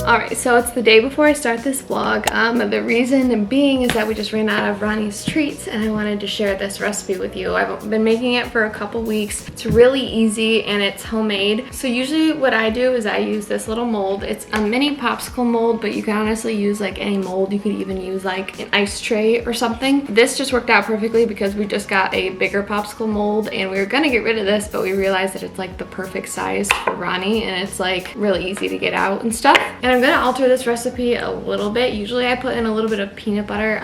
Alright, so it's the day before I start this vlog. The reason being is that we just ran out of Roni's treats and I wanted to share this recipe with you. I've been making it for a couple weeks. It's really easy and it's homemade. So usually what I do is I use this little mold. It's a mini popsicle mold, but you can honestly use like any mold. You could even use like an ice tray or something. This just worked out perfectly because we just got a bigger popsicle mold and we were gonna get rid of this, but we realized that it's like the perfect size for Roni and it's like really easy to get out and stuff. And I'm gonna alter this recipe a little bit. Usually I put in a little bit of peanut butter,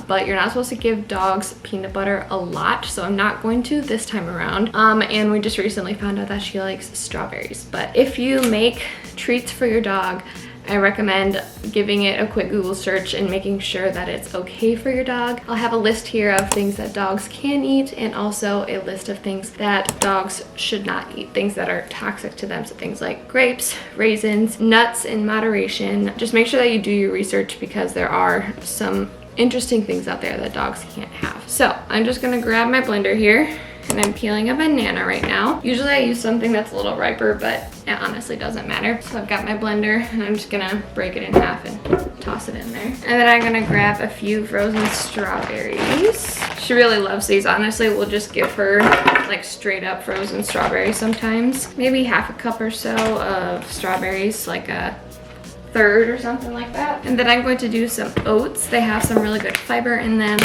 but you're not supposed to give dogs peanut butter a lot, so I'm not going to this time around. And we just recently found out that she likes strawberries. But if you make treats for your dog, I recommend giving it a quick Google search and making sure that it's okay for your dog. I'll have a list here of things that dogs can eat and also a list of things that dogs should not eat, things that are toxic to them. So things like grapes, raisins, nuts in moderation. Just make sure that you do your research because there are some interesting things out there that dogs can't have. So I'm just gonna grab my blender here. And I'm peeling a banana right now. Usually I use something that's a little riper, but it honestly doesn't matter. So I've got my blender and I'm just gonna break it in half and toss it in there. And then I'm gonna grab a few frozen strawberries. She really loves these. Honestly, we'll just give her like straight up frozen strawberries sometimes. Maybe half a cup or so of strawberries, like a third or something like that. And then I'm going to do some oats. They have some really good fiber in them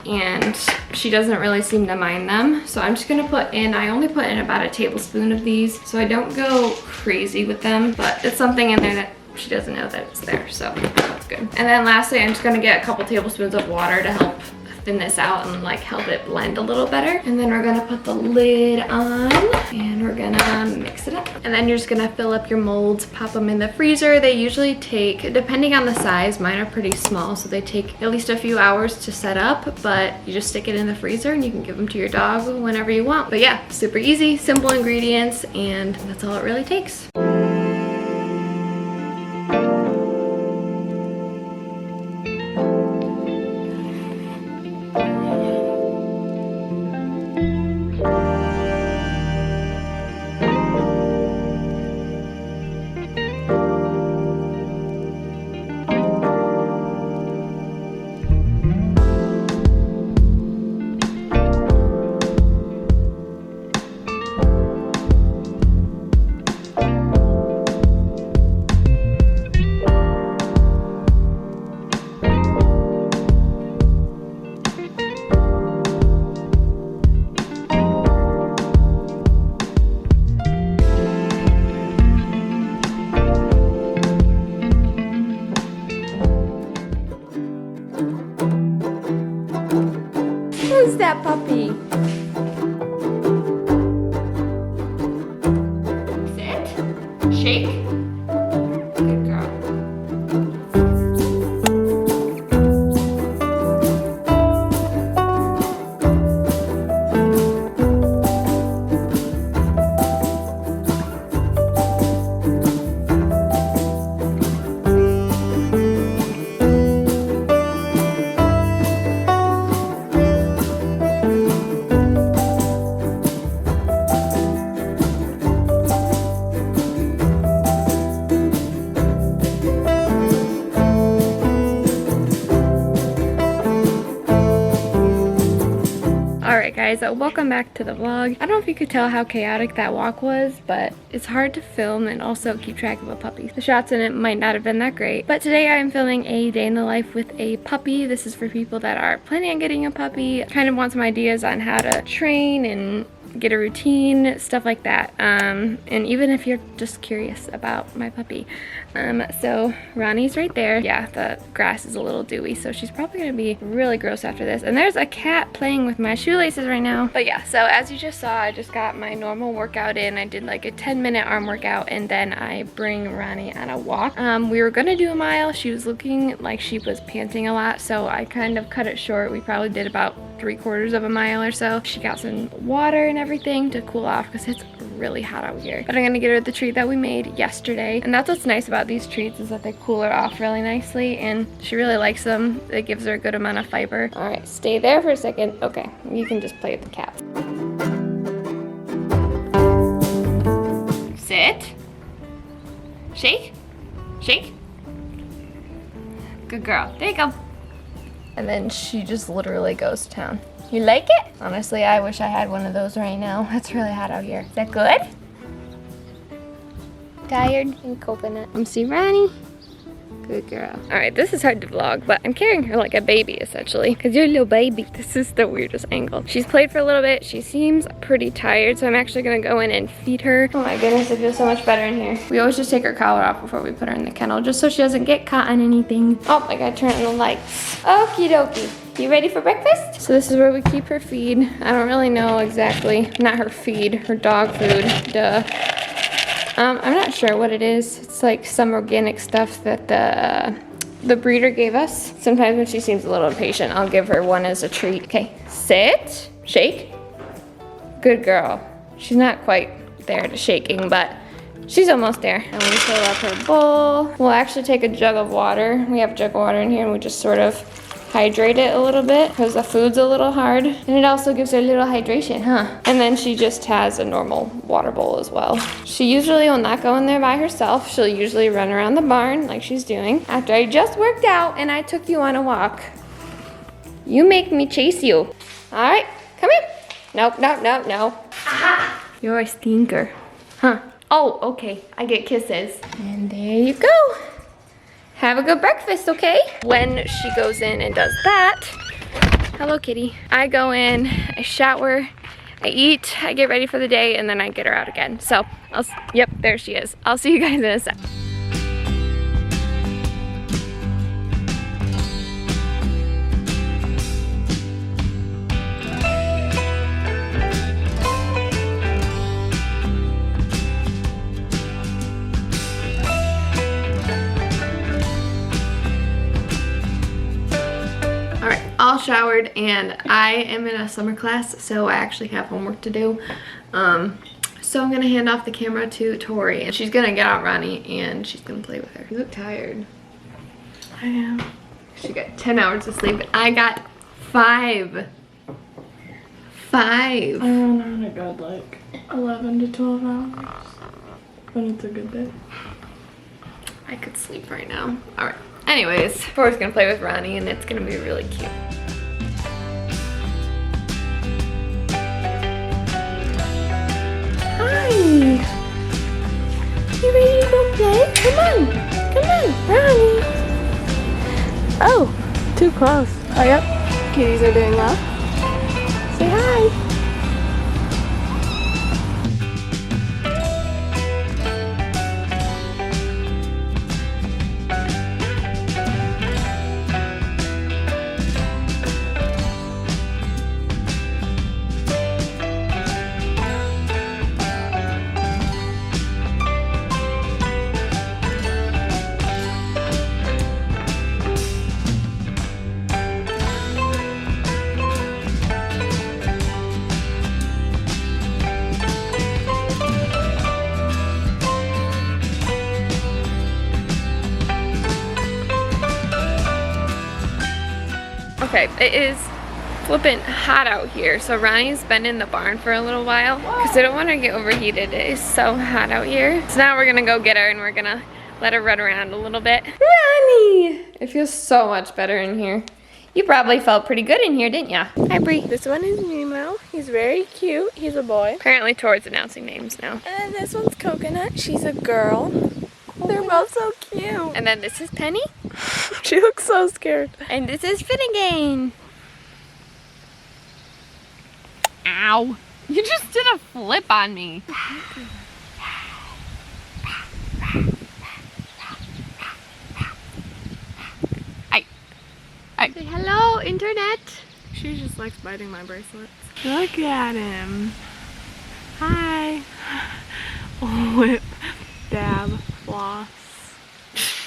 and she doesn't really seem to mind them. So I'm just gonna put in, I only put in about a tablespoon of these so I don't go crazy with them, but it's something in there that she doesn't know that it's there, so that's good. And then lastly, I'm just gonna get a couple tablespoons of water to help thin this out and like help it blend a little better. And then we're gonna put the lid on and we're gonna mix it up. And then you're just gonna fill up your molds, pop them in the freezer. They usually take, depending on the size, mine are pretty small, so they take at least a few hours to set up, but you just stick it in the freezer and you can give them to your dog whenever you want. But yeah, super easy, simple ingredients, and that's all it really takes. Who's that puppy? Sit. Shake. Good girl. Alright guys, welcome back to the vlog. I don't know if you could tell how chaotic that walk was, but it's hard to film and also keep track of a puppy. The shots in it might not have been that great, but today I am filming a day in the life with a puppy. This is for people that are planning on getting a puppy, kind of want some ideas on how to train and get a routine, stuff like that. And even if you're just curious about my puppy. So Roni's right there. Yeah, the grass is a little dewy, so she's probably gonna be really gross after this. And there's a cat playing with my shoelaces right now. But yeah, so as you just saw, I just got my normal workout in. I did like a 10-minute arm workout and then I bring Roni on a walk. We were gonna do a mile. She was looking like she was panting a lot, so I kind of cut it short. We probably did about 3/4 of a mile or so. She got some water and everything to cool off because it's really hot out here. But I'm gonna get her the treat that we made yesterday. And that's what's nice about these treats is that they cool her off really nicely and she really likes them. It gives her a good amount of fiber. All right, stay there for a second. Okay, you can just play with the cat. Sit. Shake. Shake. Good girl. There you go. And then she just literally goes to town. You like it? Honestly, I wish I had one of those right now. It's really hot out here. Is that good? Tired and coconut. See Roni? Good girl. All right, this is hard to vlog, but I'm carrying her like a baby essentially, because you're a little baby. This is the weirdest angle. She's played for a little bit. She seems pretty tired, so I'm actually gonna go in and feed her. Oh my goodness, it feels so much better in here. We always just take her collar off before we put her in the kennel, just so she doesn't get caught on anything. Oh, I gotta turn on the lights. Okie dokie. You ready for breakfast? So this is where we keep her feed. I don't really know exactly, not her feed, her dog food, duh. I'm not sure what it is. It's like some organic stuff that the breeder gave us. Sometimes when she seems a little impatient, I'll give her one as a treat. Okay, sit, shake. Good girl. She's not quite there to shaking, but she's almost there. And we fill up her bowl. We'll actually take a jug of water. We have a jug of water in here, and we just sort of hydrate it a little bit because the food's a little hard. And it also gives her a little hydration, huh? And then she just has a normal water bowl as well. She usually will not go in there by herself. She'll usually run around the barn like she's doing. After I just worked out and I took you on a walk. You make me chase you. All right, come here. Nope, nope, nope, no. Aha! You're a stinker, huh? Oh, okay, I get kisses. And there you go. Have a good breakfast, okay? When she goes in and does that, hello kitty, I go in, I shower, I eat, I get ready for the day, and then I get her out again. So, yep, there she is. I'll see you guys in a sec. All showered, and I am in a summer class, so I actually have homework to do. So I'm gonna hand off the camera to Tori, and she's gonna get out Roni and she's gonna play with her. You look tired. I am. She got 10 hours of sleep, and I got 5. 5. I run on a good like 11 to 12 hours, but it's a good day. I could sleep right now. All right. Anyways, Tori's gonna play with Roni, and it's gonna be really cute. Hi! You ready to go play? Come on! Come on, Roni! Oh, too close. Oh, yep. Kitties are doing well. Say hi! Okay, it is flipping hot out here, so Roni's been in the barn for a little while because I don't want her to get overheated. It is so hot out here. So now we're gonna go get her and we're gonna let her run around a little bit. Roni! It feels so much better in here. You probably felt pretty good in here, didn't ya? Hi, Bree. This one is Nemo. He's very cute. He's a boy. Apparently Tori's announcing names now. And then this one's Coconut. She's a girl. They're both so cute. And then this is Penny. She looks so scared. And this is Finnegan. Ow. You just did a flip on me. Say hello, internet. She just likes biting my bracelets. Look at him. Hi. Whip, dab, floss.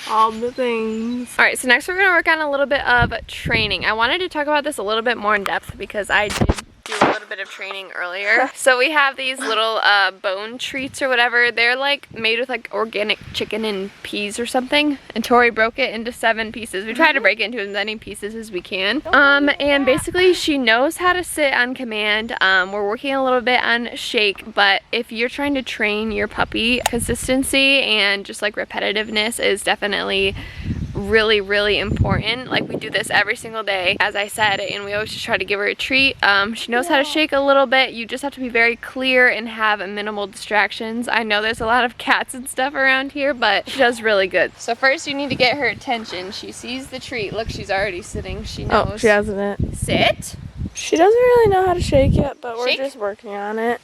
All the things. All right, so next we're gonna work on a little bit of training. I wanted to talk about this a little bit more in depth because I did do a little bit of training earlier. So we have these little bone treats or whatever. They're like made with like organic chicken and peas or something. And Tori broke it into 7 pieces. We try to break it into as many pieces as we can. And basically she knows how to sit on command. We're working a little bit on shake, but if you're trying to train your puppy, consistency and just like repetitiveness is definitely really, really important. Like, we do this every single day, as I said, and we always just try to give her a treat. She knows how to shake a little bit. You just have to be very clear and have minimal distractions. I know there's a lot of cats and stuff around here, but she does really good. So first you need to get her attention. She sees the treat. Look, she's already sitting. She knows. Oh, she hasn't. Sit. She doesn't really know how to shake yet, but we're Shake. just working on it.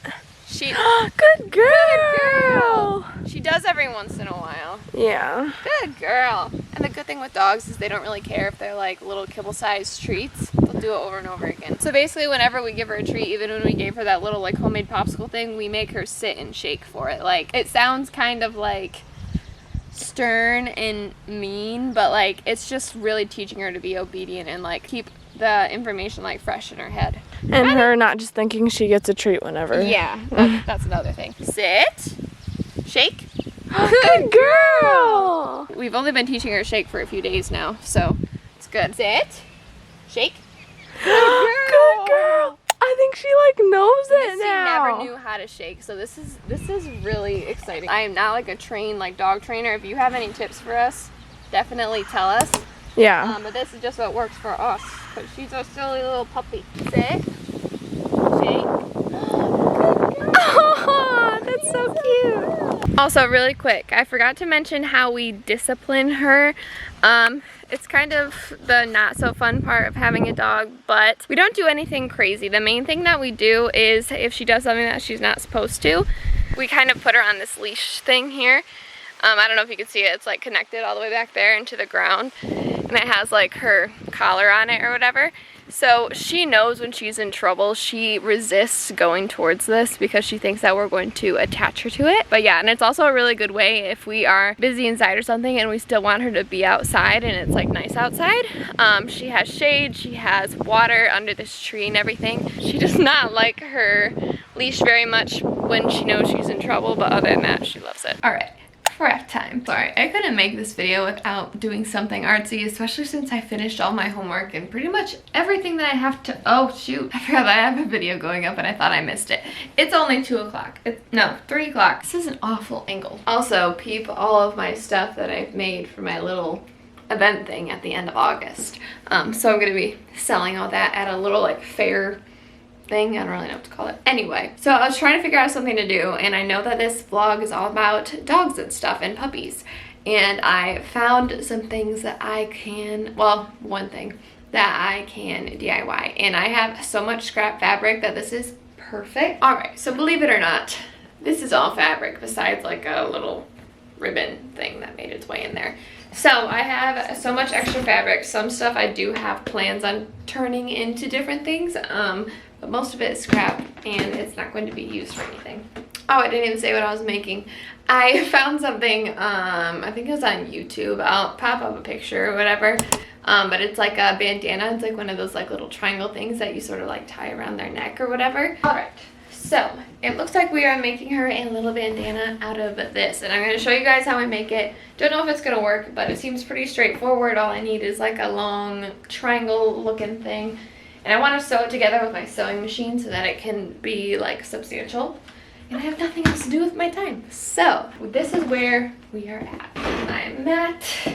She Good girl! Good girl! She does every once in a while. Yeah. Good girl. And the good thing with dogs is they don't really care if they're like little kibble-sized treats. They'll do it over and over again. So basically whenever we give her a treat, even when we gave her that little like homemade popsicle thing, we make her sit and shake for it. Like, it sounds kind of like stern and mean, but like it's just really teaching her to be obedient and like keep the information like fresh in her head. And her not just thinking she gets a treat whenever. Yeah, that's another thing. Sit, shake. Good girl! We've only been teaching her to shake for a few days now, so it's good. Sit, shake. Good girl! I think she like knows it Missy now. never knew how to shake, so this is really exciting. I am not like a trained like dog trainer. If you have any tips for us, definitely tell us. Yeah. But this is just what works for us, because she's a silly little puppy. Sit, shake. Oh, that's so cute. Also, really quick, I forgot to mention how we discipline her. It's kind of the not so fun part of having a dog, but we don't do anything crazy. The main thing that we do is if she does something that she's not supposed to, we kind of put her on this leash thing here. I don't know if you can see it. It's like connected all the way back there into the ground, and it has like her collar on it or whatever. So she knows when she's in trouble. She resists going towards this because she thinks that we're going to attach her to it. But yeah, and it's also a really good way if we are busy inside or something and we still want her to be outside and it's like nice outside. She has shade, she has water under this tree and everything. She does not like her leash very much when she knows she's in trouble, but other than that, she loves it. All right. Correct time. Sorry, I couldn't make this video without doing something artsy, especially since I finished all my homework and pretty much everything that I have to— oh shoot, I forgot that I have a video going up and I thought I missed it. It's only 2 o'clock. No, 3 o'clock. This is an awful angle. Also, peep all of my stuff that I've made for my little event thing at the end of August. So I'm gonna be selling all that at a little like fair thing. I don't really know what to call it. Anyway, so I was trying to figure out something to do, and I know that this vlog is all about dogs and stuff and puppies, and I found some things that I can— well, one thing that I can DIY, and I have so much scrap fabric that this is perfect. All right, so believe it or not, this is all fabric besides like a little ribbon thing that made its way in there. So I have so much extra fabric. Some stuff I do have plans on turning into different things, but most of it is scrap and it's not going to be used for anything. Oh, I didn't even say what I was making. I found something, I think it was on YouTube. I'll pop up a picture or whatever. But it's like a bandana. It's like one of those like little triangle things that you sort of like tie around their neck or whatever. All right. So it looks like we are making her a little bandana out of this, and I'm going to show you guys how I make it. Don't know if it's going to work, but it seems pretty straightforward. All I need is like a long triangle looking thing, and I want to sew it together with my sewing machine so that it can be like substantial, and I have nothing else to do with my time. So this is where we are at. I'm at—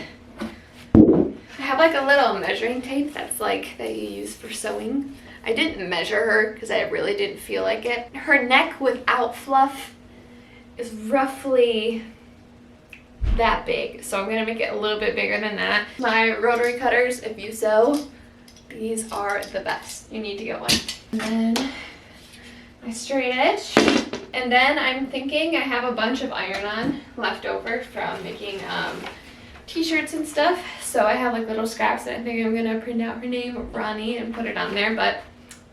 I have like a little measuring tape that's like that you use for sewing. I didn't measure her because I really didn't feel like it. Her neck without fluff is roughly that big, so I'm gonna make it a little bit bigger than that. My rotary cutters, if you sew, these are the best. You need to get one. And then my straight edge. And then I'm thinking I have a bunch of iron-on left over from making t-shirts and stuff, so I have like little scraps, and I think I'm gonna print out her name, Roni, and put it on there, but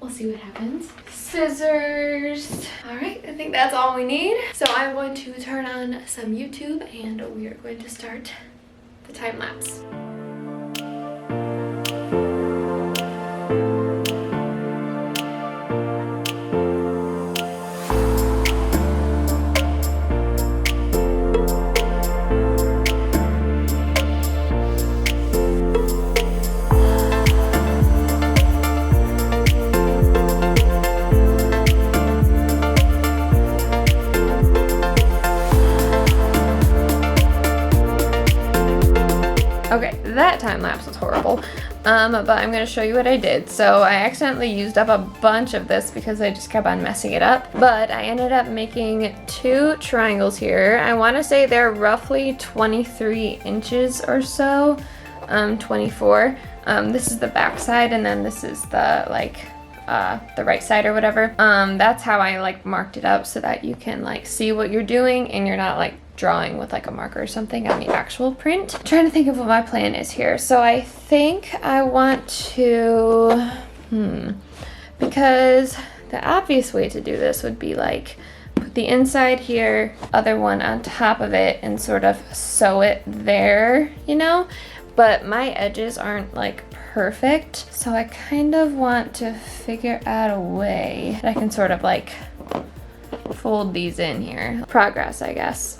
we'll see what happens. Scissors. All right, I think that's all we need. So I'm going to turn on some YouTube and we are going to start the time lapse. Okay, that time lapse was horrible. But I'm gonna show you what I did. So I accidentally used up a bunch of this because I just kept on messing it up. But I ended up making 2 triangles here. I wanna say they're roughly 23 inches or so, 24. This is the back side, and then this is the the right side or whatever. That's how I like marked it up so that you can like see what you're doing and you're not like drawing with like a marker or something on the actual print. I'm trying to think of what my plan is here. So I think I want to, because the obvious way to do this would be like put the inside here, other one on top of it, and sort of sew it there, you know? But my edges aren't like perfect, so I kind of want to figure out a way that I can sort of like fold these in here. Progress, I guess.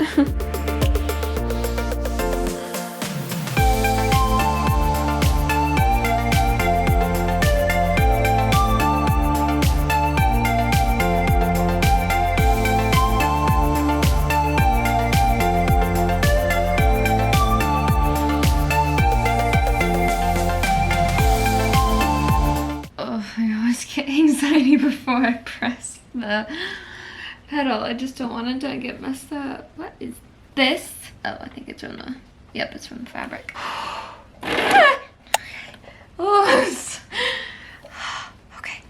Anxiety before I press the pedal. I just don't want it to get messed up. What is this? Oh, I think it's from the, yep, it's from the fabric. Oh, okay,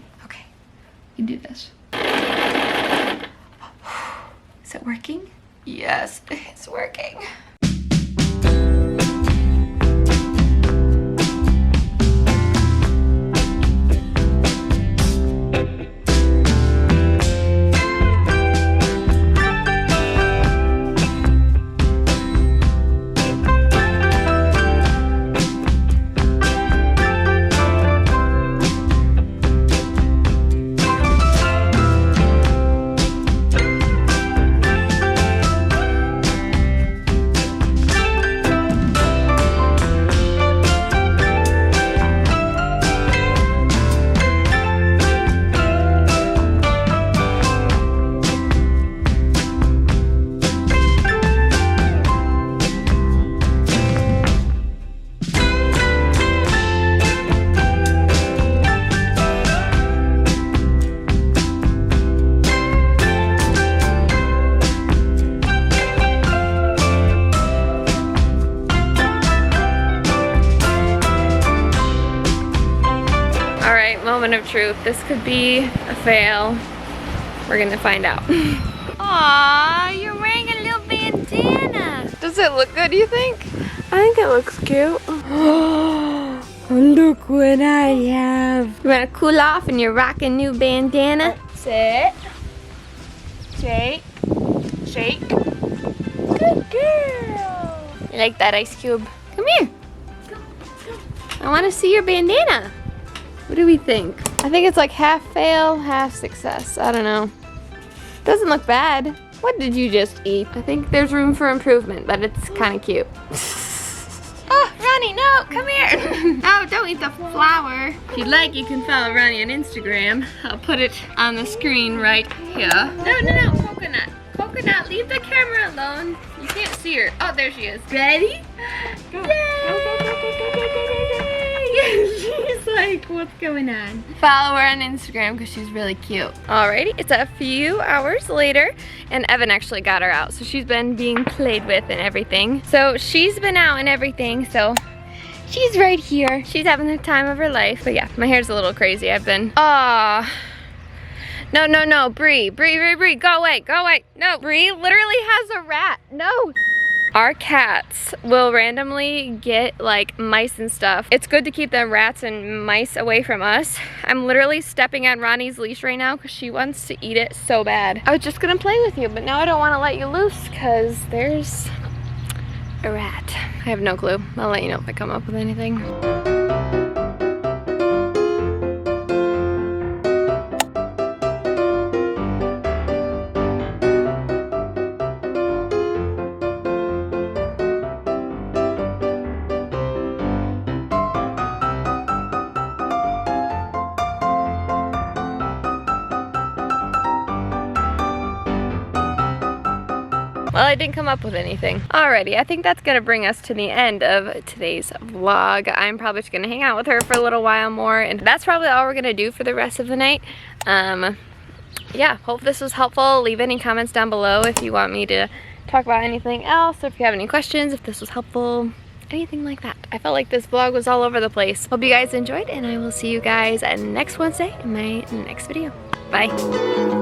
you do this. Is it working? Yes, it's working. Moment of truth. This could be a fail. We're gonna find out. Aww, you're wearing a little bandana. Does it look good, you think? I think it looks cute. Look what I have. You wanna cool off and you're rocking new bandana? Sit. Shake. Shake. Good girl. You like that ice cube? Come here. I wanna see your bandana. What do we think? I think it's like half fail, half success. I don't know. Doesn't look bad. What did you just eat? I think there's room for improvement, but it's kind of cute. Oh, Roni, no, come here. Oh, don't eat the flower. If you'd like, you can follow Roni on Instagram. I'll put it on the screen right here. No, coconut. Coconut, leave the camera alone. You can't see her. Oh, there she is. Ready? Go. Yay! She's like, what's going on? Follow her on Instagram because she's really cute. Alrighty, it's a few hours later and Evan actually got her out. So she's been being played with and everything. So she's been out and everything. So she's right here. She's having the time of her life. But yeah, my hair's a little crazy. I've been, No, Bree, go away. No, Bree literally has a rat. No. Our cats will randomly get like mice and stuff. It's good to keep the rats and mice away from us. I'm literally stepping on Roni's leash right now because she wants to eat it so bad. I was just gonna play with you, but now I don't want to let you loose because there's a rat. I have no clue. I'll let you know if I come up with anything. Well, I didn't come up with anything. Alrighty, I think that's gonna bring us to the end of today's vlog. I'm probably just gonna hang out with her for a little while more, and that's probably all we're gonna do for the rest of the night. Yeah, hope this was helpful. Leave any comments down below if you want me to talk about anything else, or if you have any questions, if this was helpful, anything like that. I felt like this vlog was all over the place. Hope you guys enjoyed, and I will see you guys next Wednesday in my next video. Bye.